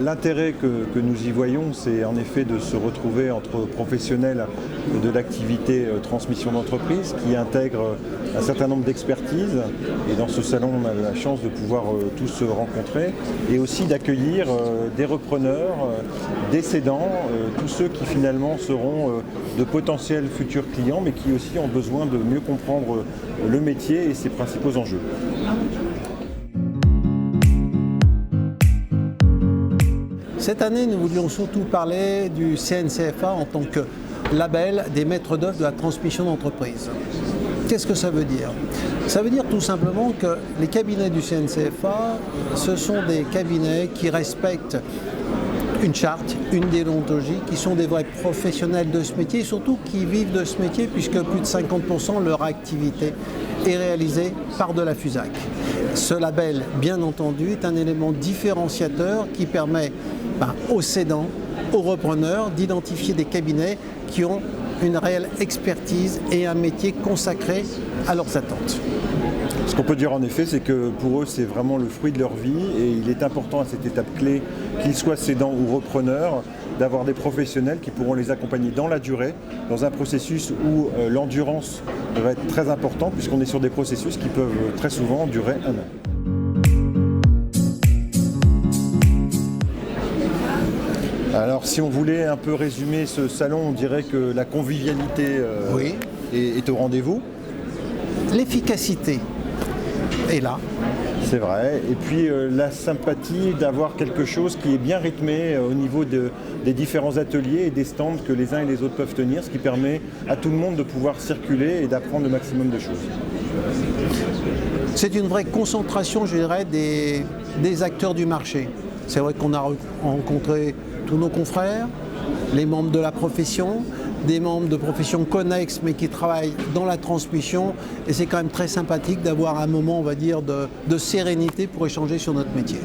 L'intérêt que nous y voyons, c'est en effet de se retrouver entre professionnels de l'activité transmission d'entreprise qui intègrent un certain nombre d'expertises. Et dans ce salon, on a la chance de pouvoir tous se rencontrer et aussi d'accueillir des repreneurs, des cédants, tous ceux qui finalement seront de potentiels futurs clients, mais qui aussi ont besoin de mieux comprendre le métier et ses principaux enjeux. Cette année, nous voulions surtout parler du CNCFA en tant que label des maîtres d'œuvre de la transmission d'entreprise. Qu'est-ce que ça veut dire? Ça veut dire tout simplement que les cabinets du CNCFA, ce sont des cabinets qui respectent une charte, une déontologie, qui sont des vrais professionnels de ce métier et surtout qui vivent de ce métier puisque plus de 50% de leur activité est réalisée par de la FUSAC. Ce label, bien entendu, est un élément différenciateur qui permet aux cédants, aux repreneurs d'identifier des cabinets qui ont une réelle expertise et un métier consacré à leurs attentes. Ce qu'on peut dire en effet, c'est que pour eux, c'est vraiment le fruit de leur vie et il est important à cette étape clé, qu'ils soient cédants ou repreneurs, d'avoir des professionnels qui pourront les accompagner dans la durée, dans un processus où l'endurance va être très importante puisqu'on est sur des processus qui peuvent très souvent durer 1 an. Alors si on voulait un peu résumer ce salon, on dirait que la convivialité est au rendez-vous. L'efficacité est là. C'est vrai. Et puis la sympathie d'avoir quelque chose qui est bien rythmé au niveau des différents ateliers et des stands que les uns et les autres peuvent tenir, ce qui permet à tout le monde de pouvoir circuler et d'apprendre le maximum de choses. C'est une vraie concentration, je dirais, des acteurs du marché. C'est vrai qu'on a rencontré tous nos confrères, les membres de la profession, des membres de professions connexes mais qui travaillent dans la transmission et c'est quand même très sympathique d'avoir un moment, on va dire, de sérénité pour échanger sur notre métier.